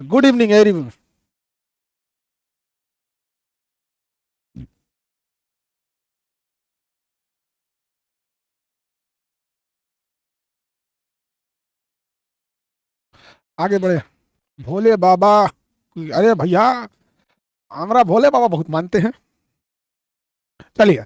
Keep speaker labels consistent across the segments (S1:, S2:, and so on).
S1: Good evening everyone. आगे बढ़े। भोले बाबा। अरे भैया, हमारा भोले बाबा बहुत मानते हैं। चलिए,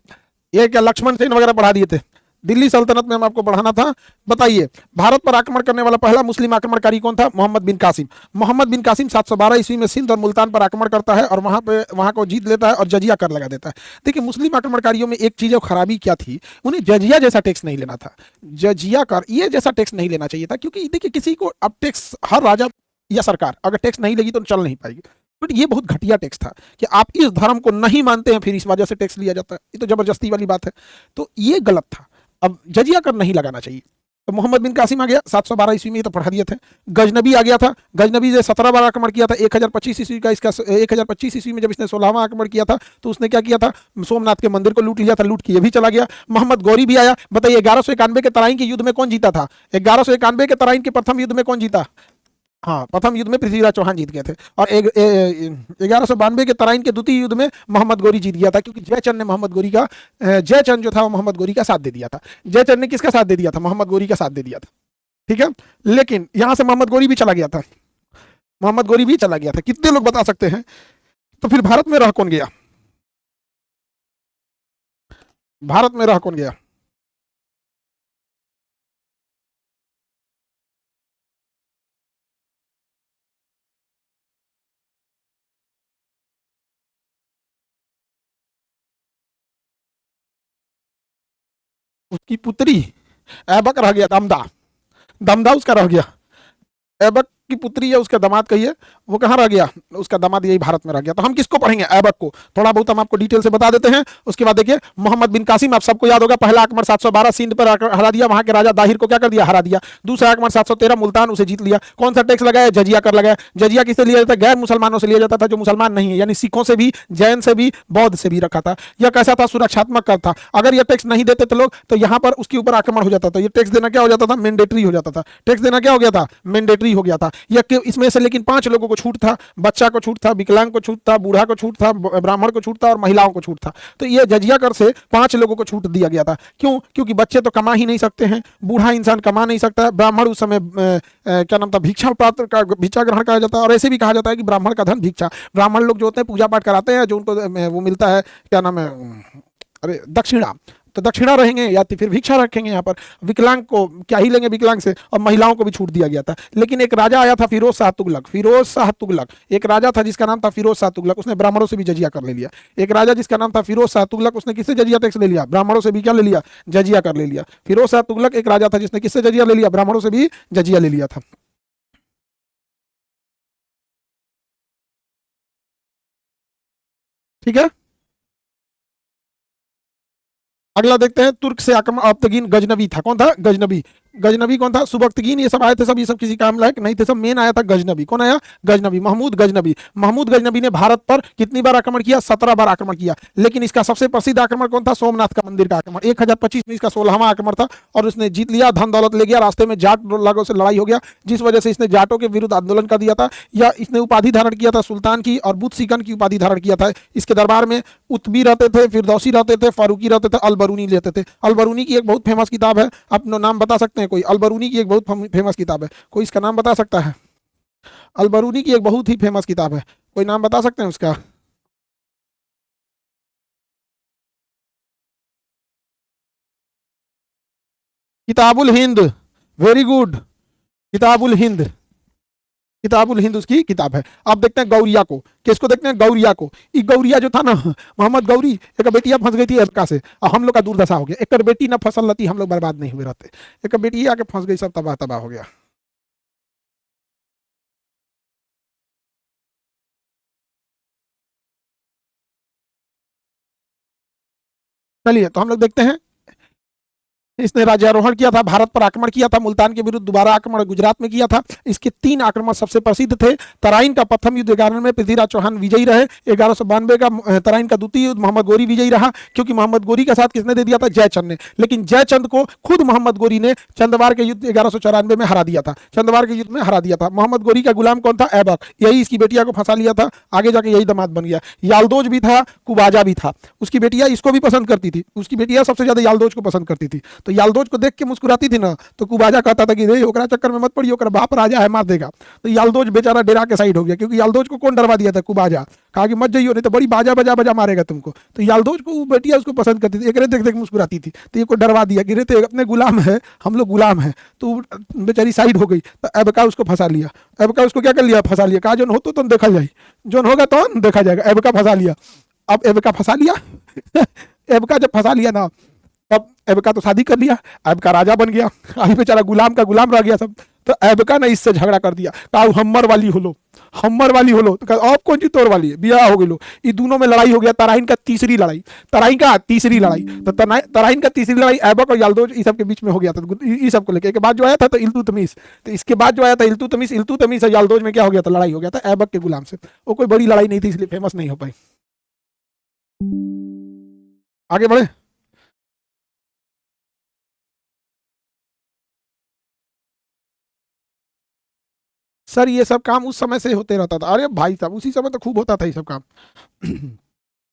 S1: ये क्या लक्ष्मण सेन वगैरह पढ़ा दिए थे? दिल्ली सल्तनत में हम आपको पढ़ाना था। बताइए, भारत पर आक्रमण करने वाला पहला मुस्लिम आक्रमणकारी कौन था? मोहम्मद बिन कासिम। मोहम्मद बिन कासिम 712 ईस्वी में सिंध और मुल्तान पर आक्रमण करता है और वहां को जीत लेता है और जजिया कर लगा देता है। देखिए, मुस्लिम आक्रमणकारियों में एक चीज और खराबी क्या थी, उन्हें जजिया जैसा टैक्स नहीं लेना था। जजिया कर ये जैसा टैक्स नहीं लेना चाहिए था, क्योंकि देखिए, किसी को अब टैक्स, हर राजा या सरकार अगर टैक्स नहीं लेगी तो चल नहीं पाएगी। बट ये बहुत घटिया टैक्स था कि आप इस धर्म को नहीं मानते हैं, फिर इस वजह से टैक्स लिया जाता है। ये तो जबरदस्ती वाली बात है। तो ये गलत था। अब जजिया कर नहीं लगाना चाहिए। तो मोहम्मद बिन कासिम आ गया 712 ईस्वी में, ये तो पढ़ा दिए थे। गजनबी आ गया था। गजनबी ने 17 बार आक्रमण किया था। 1025 ईस्वी का इसका 1025 ईस्वी में जब इसने 16वां आक्रमण किया था, तो उसने क्या किया था? सोमनाथ के मंदिर को लूट लिया था। लूट के ये भी चला गया। मोहम्मद गौरी भी आया। बताइए, 1191 के तराइन के युद्ध में कौन जीता था? 1191 के तराइन के प्रथम युद्ध में कौन जीता? हाँ, प्रथम युद्ध में पृथ्वीराज चौहान जीत गए थे। और 1192 के तराइन के द्वितीय युद्ध में मोहम्मद गोरी जीत गया था, क्योंकि जयचंद ने मोहम्मद गोरी का जयचंद जो था वो मोहम्मद गोरी का साथ दे दिया था। जयचंद ने किसका साथ दे दिया था? मोहम्मद गोरी का साथ दे दिया था। ठीक है। लेकिन यहां से मोहम्मद गोरी भी चला गया था। मोहम्मद गोरी भी चला गया था। कितने लोग बता सकते हैं? तो फिर भारत में रह कौन गया? भारत में रह कौन गया? उसकी पुत्री ऐबक रह गया। दमदा। दमदा उसका रह गया। ऐबक की पुत्री है, उसका दामाद कहिए, वो कहाँ रह गया? उसका दामाद यही भारत में रह गया। तो हम किसको पढ़ेंगे? ऐबक को। थोड़ा बहुत हम आपको डिटेल से बता देते हैं। उसके बाद देखिए, मोहम्मद बिन कासिम, आप सबको याद होगा, पहला आक्रमण 712 सिंध पर हरा दिया, वहां के राजा दाहिर को क्या कर दिया? हरा दिया। दूसरा आक्रमण 713 मुल्तान, उसे जीत लिया। कौन सा टैक्स लगाया? जजिया कर लगाया। जजिया किससे लिया जाता है? गैर मुसलमानों से लिया जाता था, जो मुसलमान नहीं है, यानी सिखों से भी, जैन से भी, बौद्ध से भी रखा था। यह कैसा था? सुरक्षात्मक कर था। अगर यह टैक्स नहीं देते थे लोग, तो यहाँ पर उसके ऊपर आक्रमण हो जाता था। ये टैक्स देना क्या हो जाता था? मैंडेटरी हो जाता था। टैक्स देना क्या हो गया था? मैंडेटरी हो गया था। यह इसमें से लेकिन 5 लोगों को छूट था। बच्चा को छूट था, विकलांग को छूट था, बूढ़ा को छूट था, ब्राह्मण को छूट था और महिलाओं को छूट था। तो ये जजिया कर से 5 लोगों को छूट दिया गया था। क्यों? क्योंकि बच्चे तो कमा ही नहीं सकते हैं, बूढ़ा इंसान कमा नहीं सकता है, ब्राह्मण उस समय क्या नाम था, भिक्षा पात्र का भिक्षा ग्रहण कहा जाता है। और ऐसे भी कहा जाता है कि ब्राह्मण का धन भिक्षा। ब्राह्मण लोग जो होते हैं पूजा पाठ कराते हैं, जो उनको वो मिलता है, क्या नाम है, अरे दक्षिणा। तो दक्षिणा रहेंगे या तो फिर भिक्षा रखेंगे यहाँ पर। विकलांग को क्या ही लेंगे विकलांग से। और महिलाओं को भी छूट दिया गया था। लेकिन एक राजा आया था, फिरोज शाह तुगलक। फिरोज शाह तुगलक एक राजा था जिसका नाम था फिरोज शाह तुगलक। उसने ब्राह्मणों से भी जजिया कर ले लिया। एक राजा जिसका नाम था फिरोज शाह तुगलक, उसने किससे जजिया टैक्स ले लिया? ब्राह्मणों से भी क्या ले लिया? जजिया कर ले लिया। फिरोज शाह तुगलक एक राजा था जिसने किससे जजिया ले लिया? ब्राह्मणों से भी जजिया ले लिया था। ठीक है। अगला देखते हैं, तुर्क से आक्रमण। अब्तगीन गजनबी था। कौन था? गजनबी। गजनबी कौन था? सुबक्तगीन, ये सब आए थे, सब ये सब किसी काम लायक नहीं थे, सब मेन आया था गजनबी। कौन आया? गजनबी। महमूद गजनबी। महमूद गजनबी ने भारत पर कितनी बार आक्रमण किया? 17 बार आक्रमण किया। लेकिन इसका सबसे प्रसिद्ध आक्रमण कौन था? सोमनाथ का मंदिर का आक्रमण। 1025 में इसका 16वां आक्रमण था। और उसने जीत लिया, धन दौलत ले गया। रास्ते में जाट लोगों से लड़ाई हो गया, जिस वजह से इसने जाटों के विरुद्ध आंदोलन कर दिया था। या इसने उपाधि धारण किया था सुल्तान की, और बुत सिकन की उपाधि धारण किया था। इसके दरबार में उतबी रहते थे, फिरदौसी रहते थे, फारूकी रहते थे, अलबरूनी लेते थे। अलबरूनी की एक बहुत फेमस किताब है, अपना नाम बता सकते हैं कोई? अलबरूनी की एक बहुत फेमस किताब है, कोई इसका नाम बता सकता है? अलबरूनी की एक बहुत ही फेमस किताब है, कोई नाम बता सकते हैं उसका? किताबुल हिंद। Very good. किताबुल हिंद। किताबुल हिंद उसकी किताब है। अब देखते हैं गौरिया को। किसको देखते हैं? गौरिया को। ये गौरिया जो था ना, मोहम्मद गौरी, एक बेटिया फंस गई थी अमेरिका से, और हम लोग का दुर्दशा हो गया। एक बेटी ना फसल रहती, हम लोग बर्बाद नहीं हुए रहते। एक बेटी आके फंस गई, सब तबाह तबाह हो गया। चलिए, तो हम लोग देखते हैं। इसने राज्यारोहण किया था, भारत पर आक्रमण किया था, मुल्तान के विरुद्ध दोबारा आक्रमण गुजरात में किया था। इसके 3 आक्रमण सबसे प्रसिद्ध थे। तराइन का प्रथम युद्ध 11 में पृथ्वीराज चौहान विजयी रहे। 1192 का तराइन का द्वितीय युद्ध मोहम्मद गोरी विजयी रहा, क्योंकि मोहम्मद गोरी का साथ किसने दे दिया था? जयचंद ने। लेकिन जयचंद को खुद मोहम्मद गोरी ने चंदवार के युद्ध 1194 में हरा दिया था। चंदवार के युद्ध में हरा दिया था। मोहम्मद गोरी का गुलाम कौन था? ऐबक। यही इसकी बेटिया को फंसा लिया था, आगे जाके यही दामाद बन गया। यालदोज भी था, कुबाजा भी था। उसकी बेटिया इसको भी पसंद करती थी, उसकी बेटिया सबसे ज्यादा यालदोज को पसंद करती थी। तो यालदोज को देख के मुस्कुराती थी ना, तो कुबाजा कहता था कि रे ओकरा चक्कर में मत पड़ी, ओकरा बाप राजा है, मार देगा। तो यालदोज बेचारा डेरा के साइड हो गया, क्योंकि यालदोज को कौन डरवा दिया था? कुबाजा। कहा कि मत जाइयो, नहीं तो बड़ी बाजा बजा बजा मारेगा तुमको। तो यालदोज को बेटिया उसको पसंद करती थी, एक देख देख मुस्कुराती थी, तो ये को डरवा दिया कि रे तो अपने गुलाम है, हम लोग गुलाम है। तो बेचारी साइड हो गई। तो एबका उसको फंसा लिया। एबका उसको क्या कर लिया? फंसा लिया। कहा जो हो तो देखा जाए, जो होगा तो देखा जाएगा। एबका फंसा लिया। अब एबका फंसा लिया एबका जब फंसा लिया ना, तब एबका तो शादी कर लिया, एबका राजा बन गया। अभी बेचारा गुलाम का गुलाम रह गया सब। तो एबका ने इससे झगड़ा कर दिया, कहा हम्मर वाली हो लो, हम्मर वाली हो लो। तो कहा अब कौन सी तोर वाली है, बिया हो गई लो। ये दोनों में लड़ाई हो गया। तराइन का तीसरी लड़ाई, तराइन का तीसरी लड़ाई। तो तराइन का तीसरी लड़ाई ऐबक और यालदोज इस सब के बीच में हो गया था। इस सब को लेकर के बाद जो आया था तो इल्तुतमिश। तो इसके बाद जो आया था इल्तुतमिश, इल्तुतमिश और यालदोज में क्या हो गया था? लड़ाई हो गया था ऐबक के गुलाम से। वो कोई बड़ी लड़ाई नहीं थी, इसलिए फेमस नहीं हो पाई। आगे बढ़े। सर ये सब काम उस समय से होते रहता था। अरे भाई साहब उसी समय तो खूब होता था ये सब काम।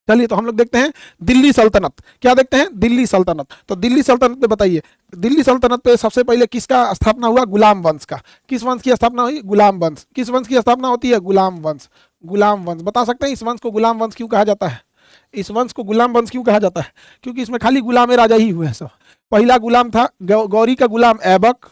S1: चलिए तो हम लोग देखते हैं दिल्ली सल्तनत। क्या देखते हैं? दिल्ली सल्तनत। तो दिल्ली सल्तनत पे बताइए, दिल्ली सल्तनत पे सबसे पहले किसका स्थापना हुआ? गुलाम वंश का। किस वंश की स्थापना हुई? गुलाम वंश। किस वंश की स्थापना होती है? गुलाम वंश। गुलाम वंश। बता सकते हैं इस वंश को गुलाम वंश क्यों कहा जाता है? इस वंश को गुलाम वंश क्यों कहा जाता है? क्योंकि इसमें खाली गुलाम राजा ही हुए हैं सब। पहला गुलाम था गौरी का गुलाम ऐबक।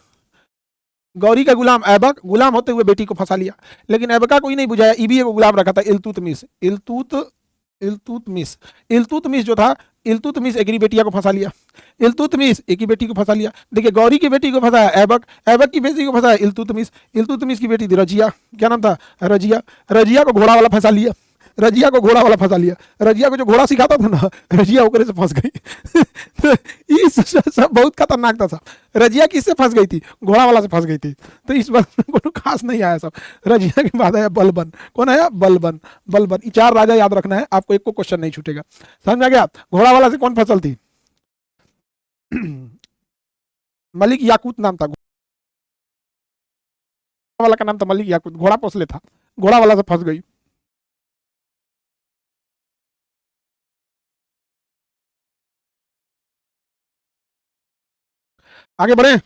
S1: गौरी का गुलाम ऐबक, गुलाम होते हुए बेटी को फंसा लिया। लेकिन ऐबका कोई नहीं बुझाया, ईबीए को गुलाम रखा था इल्तुतमिश। इल्तुतमिश। इल्तुतमिश जो था, इल्तुतमिश एक ही बेटिया को फंसा लिया। इल्तुतमिश एक ही बेटी को फंसा लिया। देखिए गौरी की बेटी को फंसाया ऐबक, ऐबक की बेटी को फंसाया इल्तुतमिश। इल्तुतमिश की बेटी थी रजिया। क्या नाम था? रजिया। रजिया को घोड़ा वाला फंसा लिया। रजिया को घोड़ा वाला फंसा लिया। रजिया को जो घोड़ा सिखाता था ना, रजिया ओकरे से फंस गई। तो ये सब बहुत खतरनाक था सब। रजिया किससे फंस गई थी? घोड़ा वाला से फंस गई थी। तो इस बार कोनो खास नहीं आया सब। रजिया के बाद आया बलबन। कौन आया? बलबन। बलबन। ये 4 राजा याद रखना है आपको, एक को क्वेश्चन नहीं छूटेगा। समझ आ गया? घोड़ा वाला से कौन फसल थी? मलिक याकूत नाम था। घोड़ा वाला का नाम था मलिक याकूत, घोड़ा पोसले था, घोड़ा वाला से फंस गई। आगे बढ़े।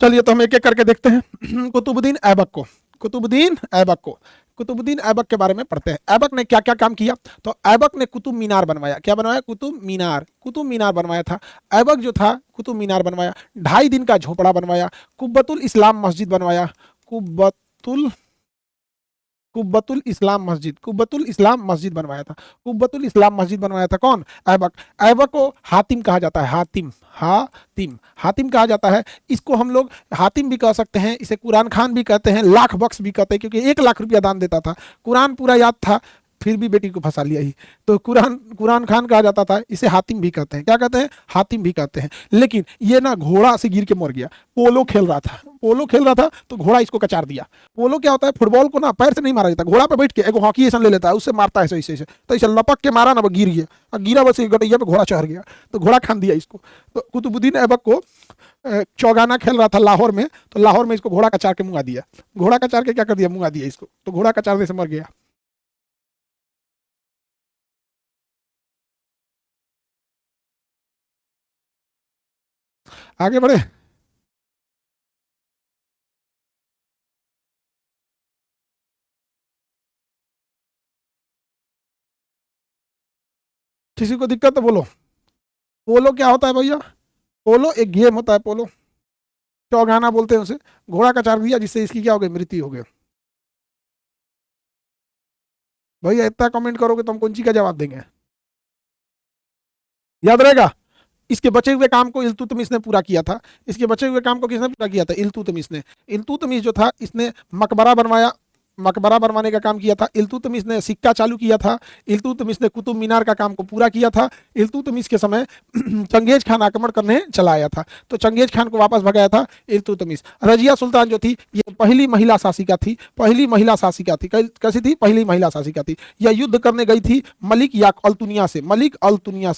S1: चलिए तो हम एक एक करके देखते हैं। कुतुबुद्दीन ऐबक को, कुतुबुद्दीन ऐबक को, कुतुबुद्दीन ऐबक के बारे में पढ़ते हैं। ऐबक ने क्या क्या काम किया? तो ऐबक ने कुतुब मीनार बनवाया। क्या बनवाया? कुतुब मीनार। कुतुब मीनार बनवाया था। ऐबक जो था कुतुब मीनार बनवाया। 2.5 दिन का झोपड़ा बनवाया। कुब्बतुल इस्लाम मस्जिद बनवाया। कुब्बतुल कुब्बतुल इस्लाम मस्जिद, कुब्बतुल इस्लाम मस्जिद बनवाया था। कुब्बतुल इस्लाम मस्जिद बनवाया था कौन? ऐबक। ऐबक को हातिम कहा जाता है, हातिम। हातिम, हातिम कहा जाता है। इसको हम लोग हातिम भी कह सकते हैं, इसे कुरान खान भी कहते हैं, लाख बख्श भी कहते हैं, क्योंकि 1 लाख रुपया दान देता था। कुरान पूरा याद था, फिर भी बेटी को फंसा लिया ही। तो कुरान कुरान खान कहा जाता था। इसे हातिम भी कहते हैं। क्या कहते हैं? हातिम भी कहते हैं। लेकिन ये ना घोड़ा से गिर के मर गया। पोलो खेल रहा था, पोलो खेल रहा था तो घोड़ा इसको कचार दिया। पोलो क्या होता है? फुटबॉल को ना पैर से नहीं मारा जाता, घोड़ा पे बैठ के एगो हॉकी ऐसा ले लेता है, उससे मारता है ऐसे ऐसे। तो ऐसे लपक के मारा ना, वो गिर गया, और गिरा बस गटैया पे घोड़ा चढ़ गया, तो घोड़ा खान दिया इसको। तो कुतुबुद्दीन ऐबक को चौगाना खेल रहा था लाहौर में, तो लाहौर में इसको घोड़ा कचार के मुंगा दिया। घोड़ा कचार के क्या कर दिया? मुंगा दिया इसको। तो घोड़ा कचारने से मर गया। आगे बढ़े। किसी को दिक्कत तो बोलो। पोलो क्या होता है भैया? पोलो एक गेम होता है, पोलो चौगाना बोलते हैं उसे। घोड़ा का चार दिया जिससे इसकी क्या हो गई? मृत्यु हो गई। भैया इतना कमेंट करोगे तो हम कौन सी का जवाब देंगे? याद रहेगा। इसके बचे हुए काम को इल्तुतमिश ने पूरा किया था। इसके बचे हुए काम को किसने पूरा किया था? इल्तुतमिश ने। इल्तुतमिश जो था इसने मकबरा बनवाया। मकबरा बनवाने का काम किया था, इल्तुतमिश ने सिक्का चालू किया था, इल्तुतमिश ने कुतुब मीनार का काम को पूरा किया था, इल्तुतमिश के समय चंगेज खान आक्रमण करने चला आया था, तो चंगेज खान को वापस भगाया था इल्तुतमिश। रजिया सुल्तान जो थी ये पहली महिला शासिका थी, पहली महिला शासिका थी। कैसी थी? पहली महिला शासिका थी। यह युद्ध करने गई थी मलिक या अल्तुनिया से, मलिक अल्तुनिया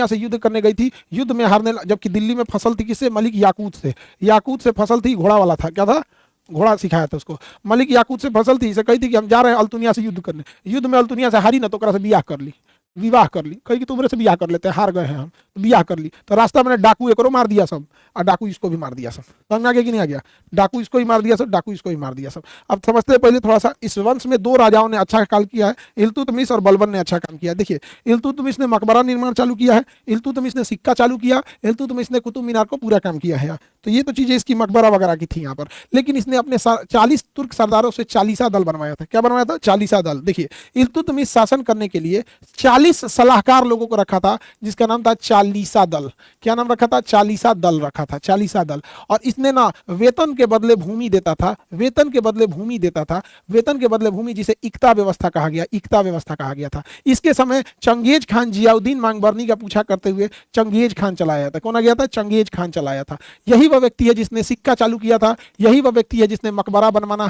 S1: से युद्ध करने गई थी। युद्ध में हारने, जबकि दिल्ली में फसल थी किससे? मलिक याकूत से। याकूत से फसल थी, घोड़ा वाला था, क्या था? घोड़ा सिखाया था उसको। मलिक याकूत से फसल थी, इसे कही थी कि हम जा रहे हैं अल्तुनिया से युद्ध करने। युद्ध में अल्तुनिया से हारी ना, तो ओकरा से बियाह कर ली, विवाह कर ली, कही कि तुमरे से बियाह कर लेते हैं, हार गए हैं हम, तो बियाह कर ली। तो रास्ता में डाकू एकरो मार दिया सब, और डाकू इसको भी मार दिया सब। समझ में आ गया कि नहीं आ गया? डाकू इसको ही मार दिया सब, डाकू इसको ही मार दिया सब। अब समझते हैं पहले थोड़ा सा, इस वंश में दो राजाओं ने अच्छा काम किया है, इल्तुतमिश और बलबन ने अच्छा काम किया है। देखिए, इल्तुतमिश ने मकबरा निर्माण चालू किया है, इल्तुतमिश ने सिक्का चालू किया, इल्तुतमिश ने कुतुब मीनार को पूरा काम किया है। तो ये तो चीजें इसकी मकबरा वगैरह की थी यहाँ पर। लेकिन इसने अपने 40 तुर्क सरदारों से चालीसा दल बनवाया था। क्या बनवाया था? चालीसा दल। देखिए, इल्तुतमिश शासन करने के लिए 40 सलाहकार लोगों को रखा था, जिसका नाम था चालीसा दल। क्या नाम रखा था? चालीसा दल रखा था, चालीसा दल। और इसने ना वेतन के बदले भूमि देता था, वेतन के बदले भूमि देता था, वेतन के बदले भूमि, जिसे इक्ता व्यवस्था कहा गया, इक्ता व्यवस्था कहा गया था। इसके समय चंगेज खान जियाउद्दीन मांगबरनी का पूछा करते हुए चंगेज खान चलाया था। कौन आ गया था? चंगेज खान चलाया था। यही वह व्यक्ति है जिसने सिक्का चालू किया था, यही वह व्यक्ति है जिसने मकबरा बनवाना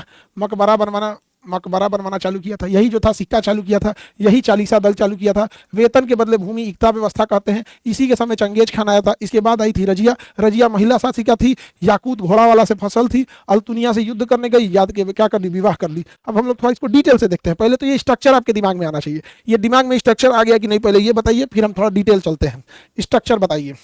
S1: चालू किया था, यही जो था सिक्का चालू किया था, यही चालीसा दल चालू किया था। वेतन के बदले भूमि इक्ता व्यवस्था कहते हैं। इसी के समय चंगेज खान आया था। इसके बाद आई थी रजिया। रजिया महिला शासिका थी, याकूत घोड़ा वाला से फसल थी, अल्तुनिया से युद्ध करने गई, याद के क्या कर ली? विवाह कर ली। अब हम लोग थोड़ा इसको डिटेल से देखते हैं। पहले तो ये स्ट्रक्चर आपके दिमाग में आना चाहिए। ये दिमाग में स्ट्रक्चर आ गया कि नहीं, पहले ये बताइए, फिर हम थोड़ा डिटेल चलते हैं। स्ट्रक्चर बताइए।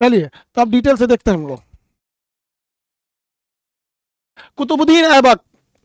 S1: चलिए, तो अब डिटेल से देखते हैं हम लोग। कुतुबुद्दीन ऐबक।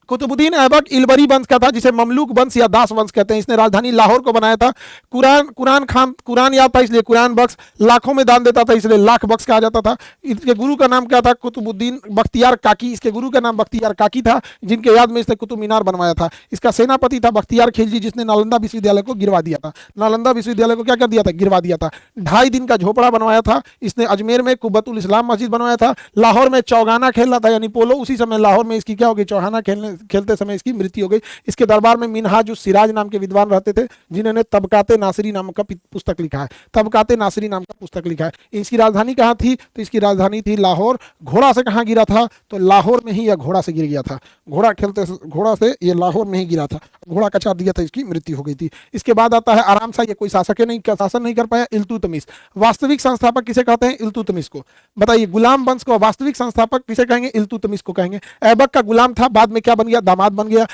S1: कुतुबुद्दीन ऐबक इलबरी वंश का था, जिसे ममलूक वंश या दास वंश कहते हैं। इसने राजधानी लाहौर को बनाया था। कुरान कुरान खान कुरान याद था, इसलिए कुरान बख्श। लाखों में दान देता था, इसलिए लाख बख्श कहा जाता था। इसके गुरु का नाम क्या था? कुतुबुद्दीन बख्तियार काकी। इसके गुरु का नाम बख्तियार काकी था, जिनके याद में इसने कुतुब मीनार बनवाया था। इसका सेनापति था बख्तियार खिलजी, जिसने नालंदा विश्वविद्यालय को गिरवा दिया था। नालंदा विश्वविद्यालय को क्या कर दिया था? गिरवा दिया था। 2.5 दिन का झोपड़ा बनवाया था इसने। अजमेर में कुब्बतुल इस्लाम मस्जिद बनवाया था। लाहौर में चौगाना खेल रहा था, यानी पोलो। उसी समय लाहौर में इसकी क्या हो गई? चौहाना खेलते समय इसकी मृत्यु हो गई। इसके दरबार में मिनहाज उस सिराज नाम के विद्वान रहते थे, जिन्होंने तबकाते नासिरी नाम का पुस्तक लिखा है। तबकाते नासिरी नाम का पुस्तक लिखा है। इसकी राजधानी कहाँ थी? तो इसकी राजधानी थी लाहौर। घोड़ा से कहाँ गिरा था? तो लाहौर में ही यह घोड़ा से गिर गया था। घोड़ा से ये लाहौर में ही गिरा था। घोड़ा कचा दिया था, इसकी मृत्यु हो गई थी। इसके बाद आता है आराम सा, ये कोई शासन नहीं कर पाया, इल्तुतमिश। वास्तविक संस्थापक किसे कहते हैं? इल्तुतमिश को। बताइए, गुलाम वंश को वास्तविक संस्थापक किसे कहेंगे? इल्तुतमिश को कहेंगे। ऐबक का गुलाम था, बाद में क्या बन गया? दामाद बन गया।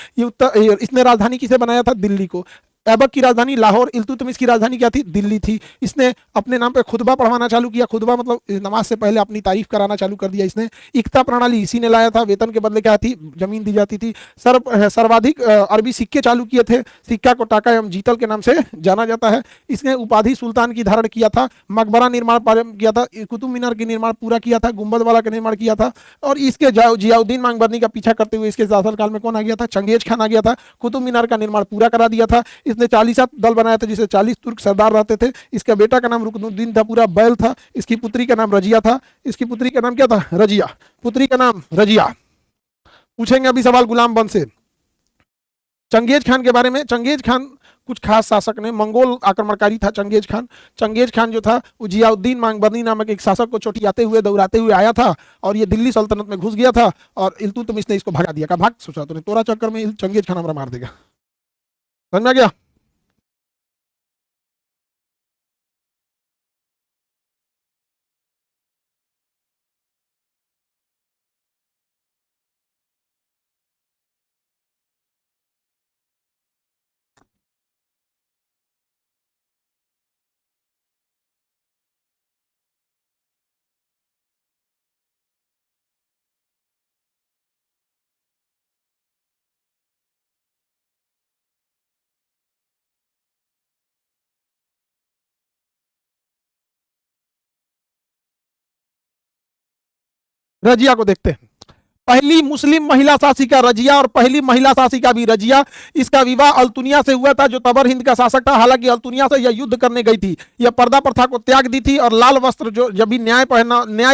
S1: इसने राजधानी किसे बनाया था? दिल्ली को। ऐबक की राजधानी लाहौर, इल्तुतमिश की राजधानी क्या थी? दिल्ली थी। इसने अपने नाम पे खुतबा पढ़वाना चालू किया। खुतबा मतलब नमाज से पहले अपनी तारीफ कराना चालू कर दिया इसने। इक्ता प्रणाली इसी ने लाया था। वेतन के बदले क्या थी? जमीन दी जाती थी। सर्वाधिक अरबी सिक्के चालू किए थे। सिक्का को टाका एवं जीतल के नाम से जाना जाता है। इसने उपाधि सुल्तान की धारण किया था। मकबरा निर्माण किया था। कुतुब मीनार के निर्माण पूरा किया था। गुंबद वाला का निर्माण किया था। और इसके जियाउद्दीन मांगबरनी का पीछा करते हुए इसके शासनकाल में कौन आ गया था? चंगेज खान आ गया था। कुतुब मीनार का निर्माण पूरा करा दिया था। इसने 40 दल बनाया था, जिसे 40 तुर्क सरदार रहते थे। इसका बेटा का नाम रुकनुद्दीन था, पूरा बैल था। इसकी पुत्री का नाम रजिया था। इसकी पुत्री का नाम क्या था? रजिया। पुत्री का नाम रजिया। पूछेंगे अभी सवाल गुलाम बंद से। चंगेज खान के बारे में। चंगेज खान कुछ खास शासक ने, मंगोल आक्रमणकारी था चंगेज खान। चंगेज खान जो था वो जियाउद्दीन मांगबरनी नामक एक शासक को चोटियाते हुए दौड़ाते हुए आया था, और ये दिल्ली सल्तनत में घुस गया था। और इल्तुतमिश ने इसको भगा दिया। का भाग, सोचा तूने तोरा चक्कर में चंगेज खान हमारा मार देगा। समझ में आ गया? रजिया को देखते हैं। पहली मुस्लिम महिला शासिका रजिया और पहली महिला शासिका भी रजिया। इसका विवाह अल्तुनिया से हुआ था जो तबर हिंद का शासक था। हालांकि अल्तुनिया से यह युद्ध करने गई थी। यह पर्दा प्रथा को त्याग दी थी और लाल वस्त्र, जो जब भी न्याय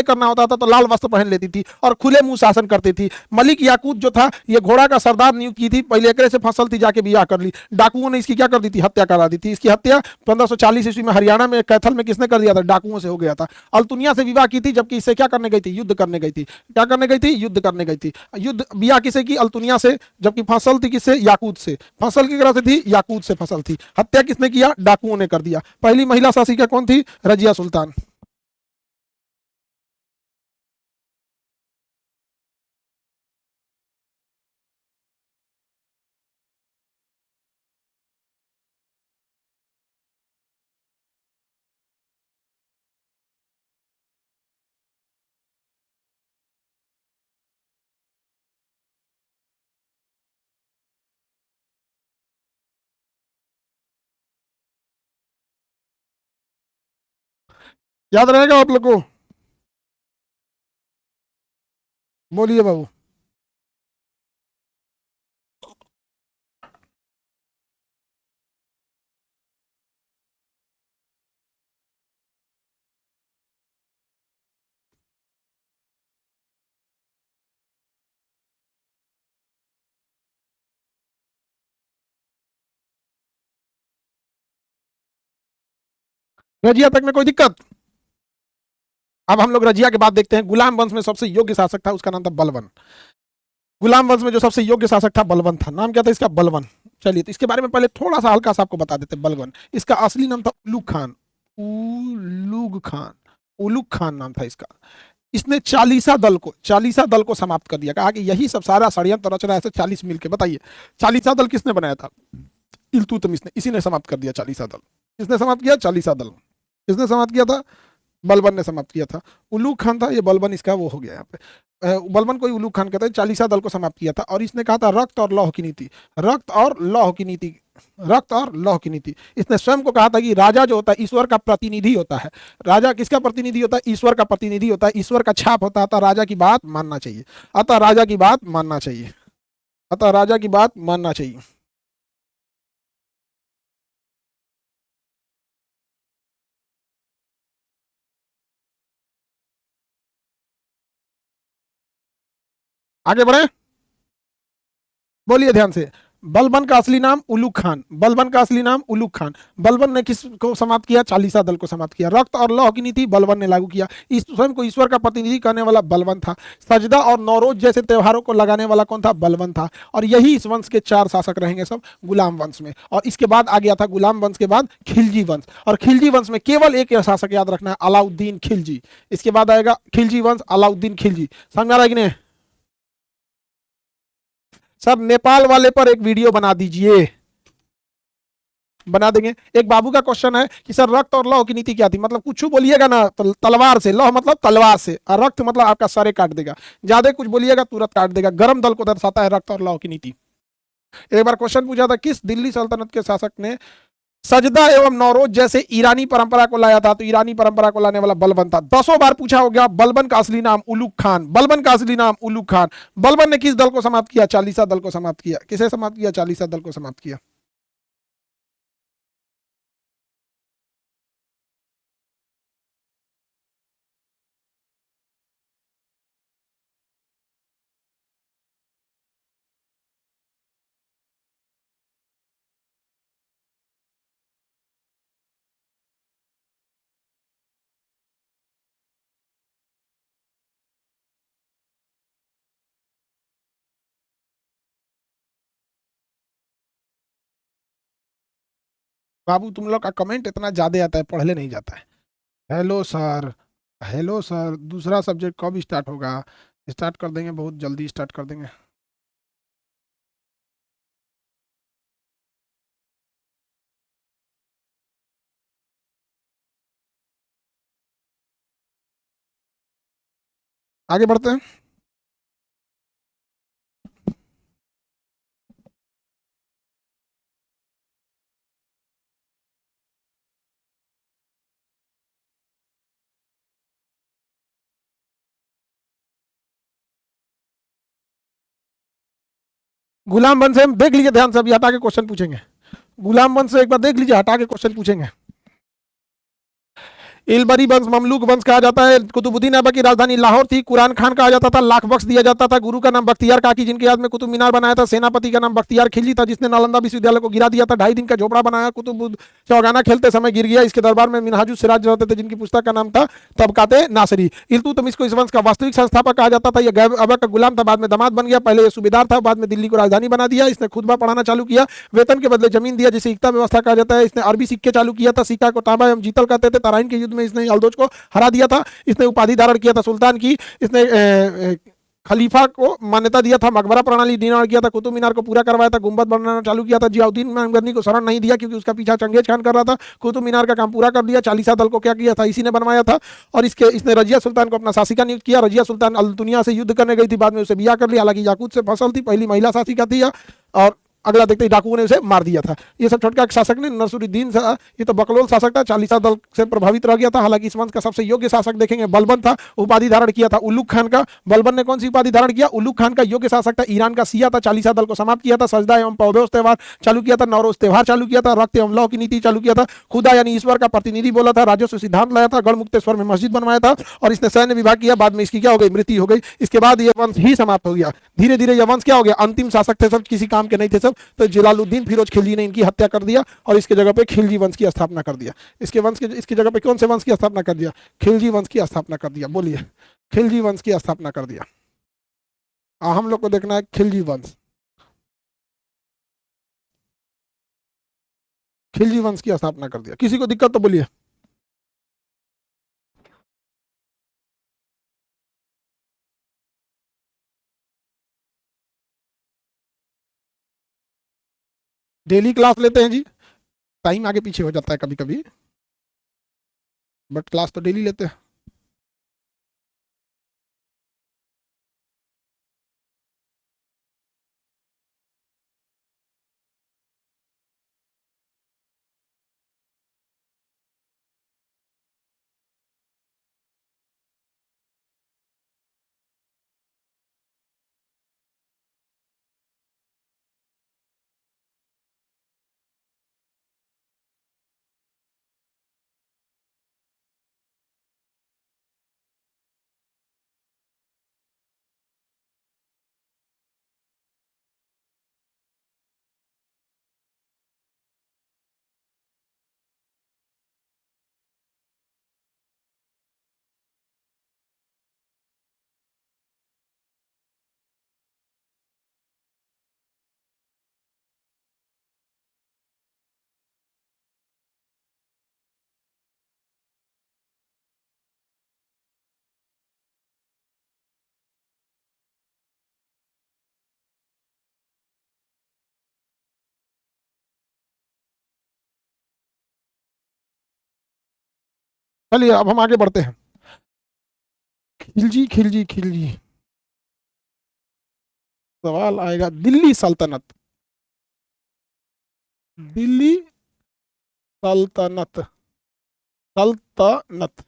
S1: करना होता था तो लाल वस्त्र पहन लेती थी और खुले मुंह शासन करती थी। मलिक याकूत जो था ये घोड़ा का सरदार नियुक्त की थी। पहले एकरे से फसल थी, जाके विवाह कर ली। डाकुओं ने इसकी क्या कर दी थी, हत्या करा दी थी। इसकी हत्या 1540 ईस्वी में हरियाणा में कैथल में किसने कर दिया था, डाकुओं से हो गया था। अल्तुनिया से विवाह की थी, जबकि इससे क्या करने गई थी, युद्ध करने गई थी। क्या करने गई थी, युद्ध करने गई थी। युद्ध बिया किसे की, अल्तुनिया से, जबकि फसल थी किससे, याकूत से। फसल की तरह से थी, याकूत से फसल थी। हत्या किसने किया, डाकुओं ने कर दिया। पहली महिला शासिका कौन थी, रजिया सुल्तान। याद रहेगा आप लोग को, बोलिए बाबू। रजिया तक में कोई दिक्कत। अब हम लोग रजिया के बाद देखते हैं गुलाम वंश में सबसे योग्य शासक था, उसका नाम था बलवन। गुलाम वंश में जो सबसे योग्य शासक था बलवन था। नाम क्या था इसका, बलवन। चलिए तो इसके बारे में पहले थोड़ा सा हल्का सा आपको बता देते हैं। बलवन, इसका असली नाम था उलूग खान। उलूग खान, उलूग खान नाम था इसका। इसने चालीसा दल को समाप्त कर दिया। कहा कि यही सब सारा षड्यंत्र रच रहा है, 40 मिलके। बताइए चालीसा दल किसने बनाया था, इल्तुतमिश ने। इसी ने समाप्त कर दिया चालीसा दल। किसने समाप्त किया, चालीसा दल किसने समाप्त किया था, बलबन ने समाप्त किया था। उलूग खान था, ये बलबन इसका वो हो गया यहाँ पे। बलबन को ही उलूग खान कहते हैं। चालीसा दल को समाप्त किया था और इसने कहा था रक्त और लौह की नीति, रक्त और लौह की नीति, रक्त और लौह की नीति। इसने स्वयं को कहा था कि राजा जो होता है ईश्वर का प्रतिनिधि होता है। राजा किसका प्रतिनिधि होता है, ईश्वर का प्रतिनिधि होता है। ईश्वर का छाप होता है, अतः राजा की बात मानना चाहिए। अतः राजा की बात मानना चाहिए। अतः राजा की बात मानना चाहिए। आगे बढ़े, बोलिए ध्यान से। बलबन का असली नाम उलूग खान, बलबन का असली नाम उलूग खान। बलबन ने किस को समाप्त किया, चालीसा दल को समाप्त किया। रक्त और लौह की नीति बलबन ने लागू किया। इस स्वयं को ईश्वर का प्रतिनिधि करने वाला बलबन था। सजदा और नौरोज जैसे त्योहारों को लगाने वाला कौन था, बलबन था। और यही इस वंश के 4 शासक रहेंगे सब गुलाम वंश में। और इसके बाद आ गया था गुलाम वंश के बाद खिलजी वंश। और खिलजी वंश में केवल एक शासक याद रखना है, अलाउद्दीन खिलजी। इसके बाद आएगा खिलजी वंश, अलाउद्दीन खिलजी। समझ आ रहा है कि नहीं। सर नेपाल वाले पर एक वीडियो बना दीजिए, बना देंगे। एक बाबू का क्वेश्चन है कि सर रक्त और लौह की नीति क्या थी। मतलब कुछ बोलिएगा ना तो तलवार से, लौह मतलब तलवार से, और रक्त मतलब आपका सरे काट देगा। ज्यादा कुछ बोलिएगा तुरंत काट देगा। गर्म दल को दर्शाता है रक्त और लौह की नीति। एक बार क्वेश्चन पूछा था, किस दिल्ली सल्तनत के शासक ने सजदा एवं नौरोज जैसे ईरानी परंपरा को लाया था, तो ईरानी परंपरा को लाने वाला बलबन था। 10 बार पूछा हो गया। बलबन का असली नाम उलूग खान, बलबन का असली नाम उलूग खान। बलबन ने किस दल को समाप्त किया, चालीसा दल को समाप्त किया। किसे समाप्त किया, चालीसा दल को समाप्त किया। बाबू तुम लोग का कमेंट इतना ज्यादा आता है, पढ़ले नहीं जाता है। हेलो सर, हेलो सर, दूसरा सब्जेक्ट कब स्टार्ट होगा। स्टार्ट कर देंगे, बहुत जल्दी स्टार्ट कर देंगे। आगे बढ़ते हैं। गुलाम वंश से हम देख लीजिए ध्यान से, अभी हटा के क्वेश्चन पूछेंगे। गुलाम वंश से एक बार देख लीजिए, हटा के क्वेश्चन पूछेंगे। इलबरी वंश ममलूक वंश कहा जाता है। कुतुबुद्दीन ऐबक की राजधानी लाहौर थी। कुरान खान कहा जाता था। लाख बख्श दिया जाता था। गुरु का नाम बख्तियार काकी, जिनके याद में कुतुब मीनार बनाया था। सेनापति का नाम बख्तियार खिलजी था, जिसने नालंदा विश्वविद्यालय को गिरा दिया था। 2.5 दिन का झोपड़ा बनाया। कुतुब चौगाना खेलते समय गिर गया। इसके दरबार में मिनहाजुल सिराज रहते थे, जिनकी पुस्तक का नाम था तबकाते नासरी। इल्तुतमिश को इस वंश का वास्तविक संस्थापक कहा जाता था। यह ऐबक का गुलाम था, बाद में दामाद बन गया। पहले यह सूबेदार था, बाद में दिल्ली को राजधानी बना दिया। इसने खुतबा पढ़ाना चालू किया। वेतन के बदले जमीन दिया, जिसे इक्ता व्यवस्था कहा जाता है। इसने अरबी सिक्के चालू किया था। सिक्का को तांबा एवं जीतल कहते थे। तराइन के युद्ध में इसने अल्दोज को हरा दिया था। इसने उपाधि धारण किया था सुल्तान की। इसने खलीफा को मान्यता दिया था। मकबरा प्रणाली निर्माण किया था। कुतुब मीनार को पूरा करवाया था। गुंबद बनाना चालू किया था। जियाउद्दीन महमूद को शरण नहीं दिया, क्योंकि उसका पीछा चंगेज खान कर रहा था। कुतुब मीनार का काम पूरा कर दिया। चालीसा दल को क्या किया था, इसी ने बनवाया था। और इसने रजिया सुल्तान को अपना शासिका नियुक्त किया। रजिया सुल्तान अल दुनिया से युद्ध करने गई थी, बाद में उसे बिया कर लिया। हालांकि याकूत से फसल थी, पहली महिला शासिका थी। और अगला देखते ही डाकुओं ने उसे मार दिया था। ये सब छोटका शासक ने नसरुद्दीन, ये तो बकलोल शासक था, चालीसा दल से प्रभावित रह गया था। हालांकि इस वंश का सबसे योग्य शासक देखेंगे बलबन था। उपाधि धारण किया था उल्लुक खान का। बलबन ने कौन सी उपाधि धारण किया? उल्लुक खान का। योग्य शासक था। ईरान का शिया था। चालीसा दल को समाप्त किया था। सजदा एवं पौधोस त्योहार चालू किया था। नौरोज त्योहार चालू किया था। रक्त एवं लौ की नीति चालू किया था। खुदा यानी ईश्वर का प्रतिनिधि बोला था। राजस्व सिद्धांत लाया था। गढ़मुक्तेश्वर में मस्जिद बनवाया था। और इसने सैन्य विभाग किया। बाद में इसकी क्या हो गई, मृत्यु हो गई। इसके बाद यह वंश ही समाप्त हो गया। धीरे धीरे यह वंश क्या हो गया, अंतिम शासक थे सब, किसी काम के नहीं थे सब। तो जलालुद्दीन फिरोज खिलजी ने इनकी हत्या कर दिया और इसके जगह पे खिलजी वंश की स्थापना कर दिया। इसकी जगह पे कौन से वंश की स्थापना कर दिया? खिलजी वंश की स्थापना कर दिया। बोलिए, खिलजी वंश की स्थापना कर दिया। हम लोग को देखना है खिलजी वंश। खिलजी वंश की स्थापना कर दिया। किसी को दिक्कत तो बोलिए। डेली क्लास लेते हैं जी। टाइम आगे पीछे हो जाता है कभी कभी, बट क्लास तो डेली लेते हैं। चलिए अब हम आगे बढ़ते हैं। खिलजी खिलजी खिलजी, सवाल आएगा दिल्ली सल्तनत। दिल्ली सल्तनत, सल्तनत,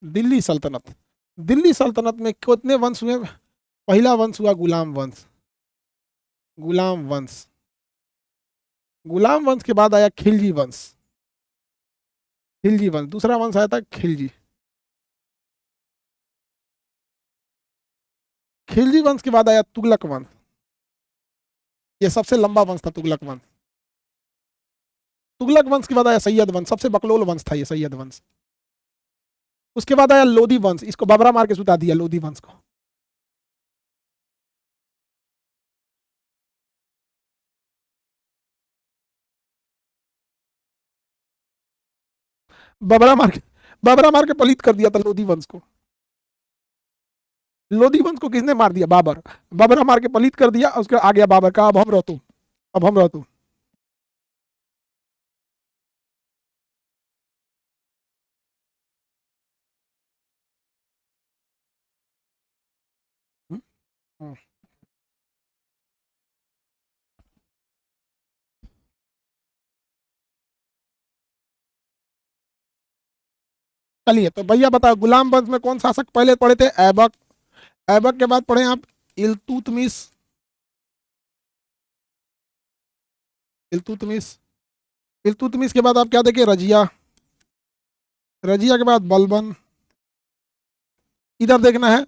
S1: दिल्ली सल्तनत। दिल्ली सल्तनत में कितने वंश हुए? पहला वंश हुआ गुलाम वंश। गुलाम वंश। गुलाम वंश के बाद आया खिलजी वंश। खिलजी वंश, दूसरा वंश आया था खिलजी। खिलजी वंश के बाद आया तुगलक वंश। ये सबसे लंबा वंश था तुगलक वंश। तुगलक वंश के बाद आया सैयद वंश, सबसे बकलोल वंश था ये सैयद वंश। उसके बाद आया लोधी वंश, इसको बाबरा मार के सुता दिया लोधी वंश को। बाबरा मार के, बाबरा मार के पलित कर दिया था लोधी वंश को। लोधी वंश को किसने मार दिया? बाबर। बाबरा मार के पलित कर दिया, उसके आ गया बाबर का, अब हम रहो तुम, अब हम रहो तुम। हम्म, हम्म। चलिए तो भैया बताओ, गुलाम वंश में कौन शासक पहले पढ़े थे? ऐबक। ऐबक के बाद पढ़े आप इल्तुतमिश। इल्तुतमिश। इल्तुतमिश के बाद आप क्या देखे? रजिया। रजिया के बाद बलबन। इधर देखना है,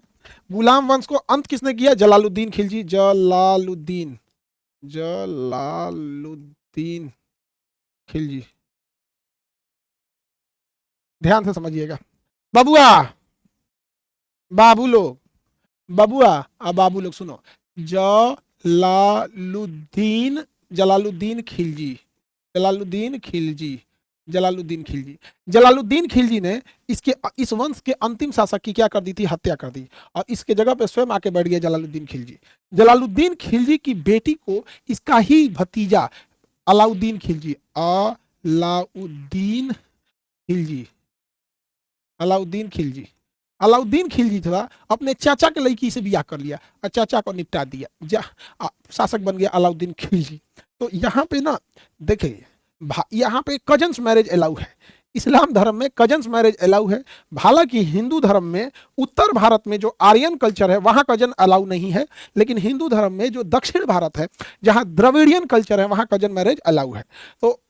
S1: गुलाम वंश को अंत किसने किया? जलालुद्दीन खिलजी। जलालुद्दीन, जलालुद्दीन खिलजी। ध्यान से समझिएगा बबुआ, बाबू लोग, बबुआ अब बाबू लोग सुनो। जलालुद्दीन, जलालुद्दीन खिलजी, जलालुद्दीन खिलजी, जलालुद्दीन खिलजी। जलालुद्दीन खिलजी ने इसके, इस वंश के अंतिम शासक की क्या कर दी थी? हत्या कर दी, और इसके जगह पे स्वयं आके बैठ गया जलालुद्दीन खिलजी। जलालुद्दीन खिलजी की बेटी को इसका ही भतीजा अलाउद्दीन खिलजी, अलाउद्दीन खिलजी, अलाउद्दीन खिलजी, अलाउद्दीन खिलजी था, अपने चाचा के लड़की से ब्याह कर लिया और चाचा को निपटा दिया, शासक बन गया अलाउद्दीन खिलजी। तो यहाँ पे ना देखिए, यहाँ पे कजन्स मैरिज अलाउ है। इस्लाम धर्म में कजन्स मैरिज अलाउ है। हालांकि हिंदू धर्म में, उत्तर भारत में जो आर्यन कल्चर है वहाँ कजन अलाउ नहीं है, लेकिन हिंदू धर्म में जो दक्षिण भारत है, जहाँ द्रविडियन कल्चर है, वहाँ कजन मैरिज अलाउ है। तो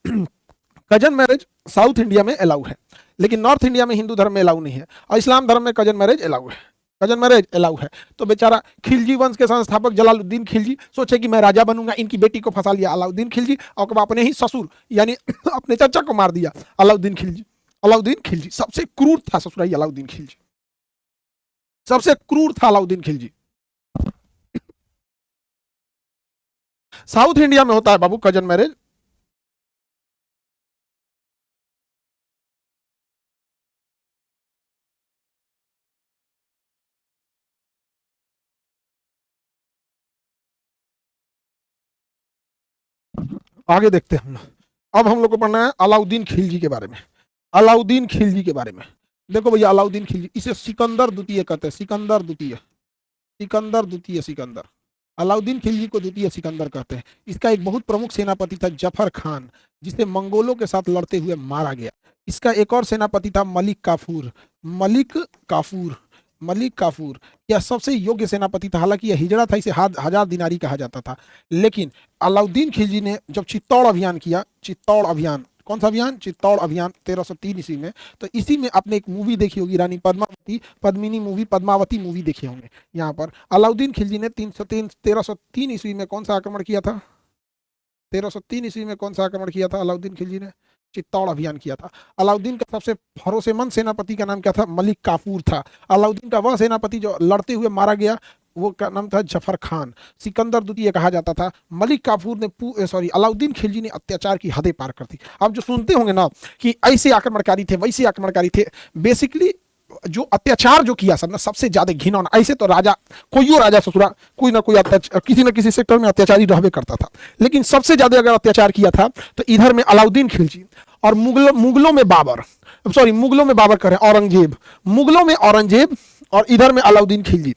S1: कजन मैरिज साउथ इंडिया में अलाउ है, लेकिन नॉर्थ इंडिया में हिंदू धर्म में अलाउ नहीं है, और इस्लाम धर्म में कजन मैरिज अलाउ है। कजन मैरिज अलाउ है। तो बेचारा खिलजी वंश के संस्थापक जलालुद्दीन खिलजी सोचे कि मैं राजा बनूंगा, इनकी बेटी को फंसा लिया अलाउद्दीन खिलजी, और अपने ही ससुर यानी अपने चाचा को मार दिया अलाउद्दीन खिलजी। अलाउद्दीन खिलजी सबसे क्रूर था ससुराई, अलाउद्दीन खिलजी सबसे क्रूर था अलाउद्दीन खिलजी। साउथ इंडिया में होता है बाबू कजन मैरिज। आगे देखते हैं हम। अब हम लोग को पढ़ना है अलाउद्दीन खिलजी के बारे में। अलाउद्दीन खिलजी के बारे में देखो भैया, अलाउद्दीन खिलजी, इसे सिकंदर द्वितीय कहते हैं, सिकंदर द्वितीय, सिकंदर द्वितीय, सिकंदर। अलाउद्दीन खिलजी को द्वितीय सिकंदर कहते हैं। इसका एक बहुत प्रमुख सेनापति था जफर खान, जिसे मंगोलों के साथ लड़ते हुए मारा गया। इसका एक और सेनापति था मलिक काफूर, मलिक काफूर, मलिक काफूर। यह सबसे योग्य सेनापति था। हालांकि यह हिजड़ा था, इसे हजार दिनारी कहा जाता था। लेकिन अलाउद्दीन खिलजी ने जब चित्तौड़ अभियान किया, चित्तौड़ अभियान, कौन सा अभियान? चित्तौड़ अभियान 1303 ईस्वी में। तो इसी में आपने एक मूवी देखी होगी, रानी पद्मावती, पद्मिनी मूवी, पद्मावती मूवी देखे होंगे। यहाँ पर अलाउद्दीन खिलजी ने 1303 ईस्वी में कौन सा आक्रमण किया था? 1303 ईस्वी में कौन सा आक्रमण किया था अलाउद्दीन खिलजी ने? चित्तौड़ अभियान किया था। अलाउद्दीन का सबसे भरोसेमंद सेनापति का नाम क्या था? मलिक काफूर था। अलाउद्दीन का वह सेनापति जो लड़ते हुए मारा गया, वो का नाम था जफर खान, सिकंदर द्वितीय कहा जाता था। मलिक काफूर ने अलाउद्दीन खिलजी ने अत्याचार की हदें पार कर दी। आप जो सुनते होंगे ना कि ऐसे आक्रमणकारी थे, वैसे आक्रमणकारी थे, बेसिकली जो अत्याचार जो किया सब ना, सबसे ज्यादा घिनौना। ऐसे तो राजा, कोई राजा ससुरा कोई ना कोई किसी न किसी सेक्टर में अत्याचारी रहबे करता था, लेकिन सबसे ज्यादा अगर अत्याचार किया था तो इधर में अलाउद्दीन खिलजी, और मुगलों में बाबर, सॉरी मुगलों में बाबर करें, औरंगजेब, मुगलों में औरंगजेब, और इधर में अलाउद्दीन खिलजी।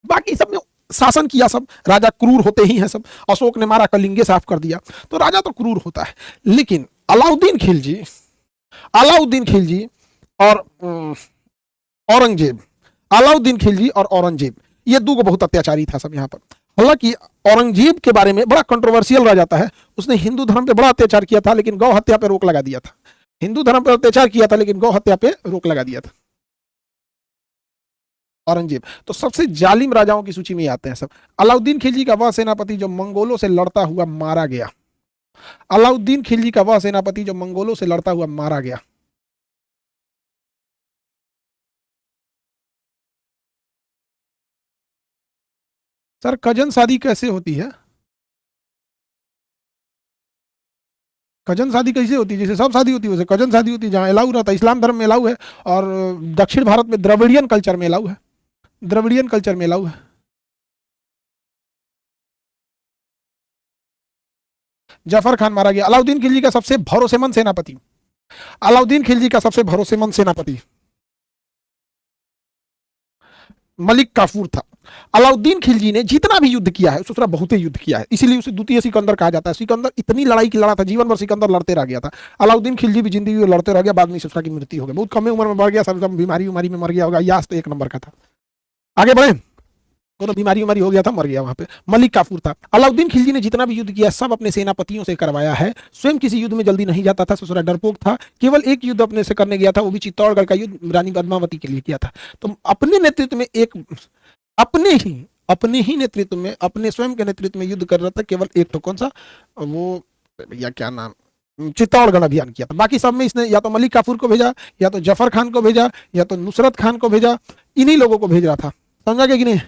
S1: बाकी सब में शासन किया सब राजा क्रूर होते ही हैं सब। अशोक ने मारा, कलिंगे साफ कर दिया, तो राजा तो क्रूर होता है। लेकिन अलाउद्दीन खिलजी, अलाउद्दीन खिलजी और औरंगजेब, अलाउद्दीन खिलजी और औरंगजेब, ये दो बहुत अत्याचारी था सब यहाँ पर। हालांकि औरंगजेब के बारे में बड़ा कंट्रोवर्शियल रह जाता है, उसने हिंदू धर्म पे बड़ा अत्याचार किया था, लेकिन गौ हत्या पे रोक लगा दिया था। हिंदू धर्म पे अत्याचार किया था, लेकिन गौ हत्या पे रोक लगा दिया था औरंगजेब। तो सबसे जालिम राजाओं की सूची में आते हैं सब। अलाउद्दीन खिलजी का वह सेनापति जो मंगोलों से लड़ता हुआ मारा गया, अलाउद्दीन खिलजी का वह सेनापति जो मंगोलों से लड़ता हुआ मारा गया। सर कजन शादी कैसे होती है? कजन शादी कैसे होती है? जैसे सब शादी होती है वैसे कजन शादी होती है, जहाँ अलाउ रहता है। इस्लाम धर्म में अलाउ है, और दक्षिण भारत में द्रविडियन कल्चर में अलाउ है, द्रविडियन कल्चर में अलाउ है। जफर खान मारा गया। अलाउद्दीन खिलजी का सबसे भरोसेमंद सेनापति, अलाउद्दीन खिलजी का सबसे भरोसेमंद सेनापति मलिक काफूर था। अलाउद्दीन खिलजी ने जितना भी युद्ध किया है, उसने बहुत ही युद्ध किया है, इसीलिए उसे द्वितीय सिकंदर कहा जाता है। सिकंदर इतनी लड़ाई की लड़ा था, जीवन भर सिकंदर लड़ते रह गया था। अलाउद्दीन खिलजी भी जिंदगी में लड़ते रह गया, बाद में उसका की मृत्यु हो गई, बहुत कम उम्र में मर गया, सब बीमारी में मर गया होगा। यास तो एक नंबर का था। आगे बढ़े। कोनो बीमारी उमारी हो गया था, मर गया वहां पे। मलिक काफूर था। अलाउद्दीन खिलजी ने जितना भी युद्ध किया सब अपने सेनापतियों से करवाया है, स्वयं किसी युद्ध में जल्दी नहीं जाता था, ससुरा डरपोक था। केवल एक युद्ध अपने से करने गया था, वो भी चित्तौड़गढ़ का युद्ध रानी पद्मावती के लिए किया था। तो अपने नेतृत्व में एक अपने ही नेतृत्व में, अपने स्वयं के नेतृत्व में युद्ध कर रहा था केवल एक, तो कौन सा, वो या क्या नाम, चित्तौड़गढ़ अभियान किया था। बाकी सब में इसने या तो मलिक काफूर को भेजा, या तो जफर खान को भेजा, या तो नुसरत खान को भेजा, इन्हीं लोगों को भेज रहा था। समझा गया कि नहीं?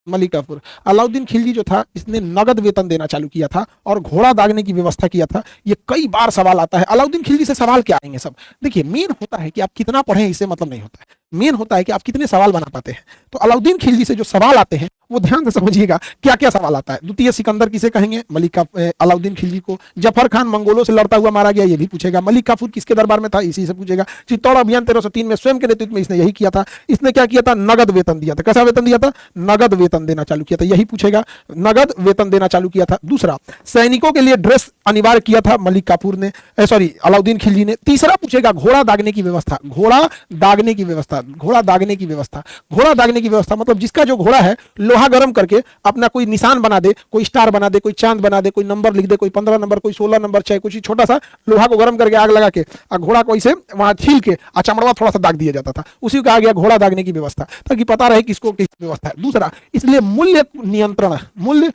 S1: मलिक काफूर। अलाउद्दीन खिलजी जो था इसने नगद वेतन देना चालू किया था और घोड़ा दागने की व्यवस्था किया था। ये कई बार सवाल आता है, अलाउद्दीन खिलजी से सवाल क्या आएंगे सब। देखिए, मेन होता है कि आप कितना पढ़ें, इससे मतलब नहीं होता है, मेन होता है कि आप कितने सवाल बना पाते हैं। तो अलाउद्दीन खिलजी से जो सवाल आते हैं वो ध्यान से समझिएगा क्या क्या सवाल आता है। द्वितीय सिकंदर किसे कहेंगे? मलिक अलाउद्दीन खिलजी को। जफर खान मंगोलों से लड़ता हुआ मारा गया, ये भी पूछेगा। मलिक काफूर किसके दरबार में था, इसी से पूछेगा। चित्तौड़ अभियान 1303 में स्वयं के नेतृत्व में इसने यही किया था। इसने क्या किया था? नगद वेतन दिया था। कैसा वेतन दिया था? नगद वेतन देना चालू किया था, यही पूछेगा। नगद वेतन देना चालू किया था। दूसरा, सैनिकों के लिए ड्रेस अनिवार्य किया था मलिक काफूर ने, सॉरी अलाउद्दीन खिलजी ने। तीसरा पूछेगा घोड़ा दागने की व्यवस्था। घोड़ा दागने की व्यवस्था, घोड़ा दागने की व्यवस्था, घोड़ा दागने की व्यवस्था मतलब जिसका जो घोड़ा है लोहा गर्म करके अपना कोई निशान बना दे, कोई स्टार बना दे, कोई चांद बना दे, कोई नंबर लिख दे, कोई 15 नंबर, कोई 16 नंबर, चाहे कुछ छोटा सा लोहा को गर्म करके आग लगा के और घोड़ा को इसे वहां छील के चमड़वा थोड़ा सा दाग दिया जाता था, उसी को कहा गया घोड़ा दागने की व्यवस्था, ताकि पता रहे किसको किस व्यवस्था है। दूसरा, इसलिए मूल्य नियंत्रण, मूल्य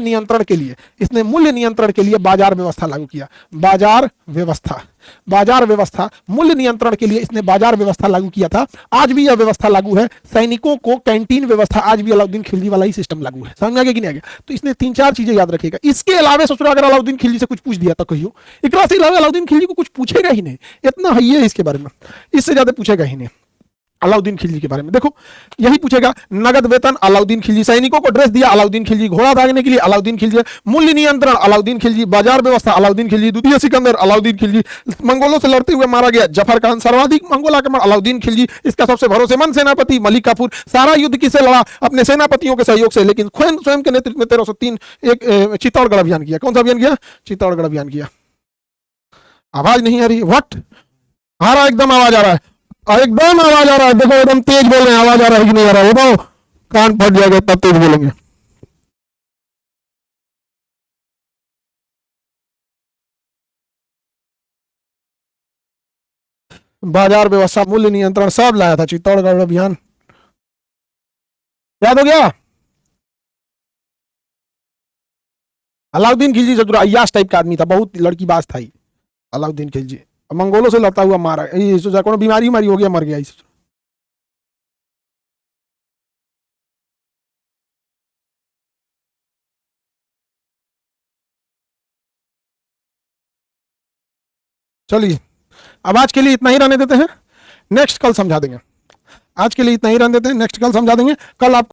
S1: नियंत्रण के लिए इसने मूल्य नियंत्रण के लिए बाजार व्यवस्था लागू किया। बाजार व्यवस्था, मूल्य नियंत्रण के लिए इसने बाजार व्यवस्था लागू किया था। आज भी यह व्यवस्था लागू है। सैनिकों को कैंटीन व्यवस्था आज भी अलाउद्दीन खिलजी वाला ही सिस्टम लागू है। समझ आ गया कि नहीं आ गया? तो इसने 3-4 चीजें याद रखेगा। इसके अलावा ससुरा अगर अलाउद्दीन खिलजी से कुछ पूछ दिया तो कहियो, इकरा से अलावा अलाउद्दीन खिलजी को कुछ पूछेगा ही नहीं, इतना है ये इसके बारे में, इससे ज्यादा पूछेगा ही नहीं। अलाउद्दीन खिलजी के बारे में देखो, यही पूछेगा। नगद वेतन अलाउद्दीन खिलजी, सैनिकों को ड्रेस दिया अलाउद्दीन खिलजी, घोड़ा दागने के लिए अलाउद्दीन खिलजी, मूल्य नियंत्रण अलाउद्दीन खिलजी, बाजार व्यवस्था अलाउद्दीन खिलजी, द्वितीय सिकंदर अलाउद्दीन खिलजी, मंगोलों से लड़ते हुए मारा गया जफर खान, सर्वाधिक मंगोल आक्रमण अलाउद्दीन खिलजी, इसका सबसे भरोसेमंद सेनापति मलिक काफूर, सारा युद्ध किससे लड़ा? अपने सेनापतियों के सहयोग से, लेकिन स्वयं के नेतृत्व में 1303 एक चित्तौड़गढ़ अभियान किया। कौन सा अभियान किया? चित्तौड़गढ़ अभियान किया। आवाज नहीं आ रही? व्हाट आ रहा? एकदम आवाज आ रहा है, एकदम आवाज आ रहा है। देखो एकदम तेज बोल रहे हैं, आवाज आ रहा है कि नहीं आ रहा है? बताओ, कान फट जाएगा तब तेज बोलेंगे। बाजार व्यवस्था, मूल्य नियंत्रण सब लाया था चित्तौड़गढ़ अभियान। याद हो गया? अलाउद्दीन खिलजी चतुर अय्याश टाइप का आदमी था, बहुत लड़कीबाज था ही अलाउद्दीन खिलजी। मंगोलों से लड़ता हुआ मारा, कोनो बीमारी उमारी हो गया, मर गया। चलिए, अब आज के लिए इतना ही रहने देते हैं, नेक्स्ट कल समझा देंगे। आज के लिए इतना ही रहने देते हैं, नेक्स्ट कल समझा देंगे। कल आप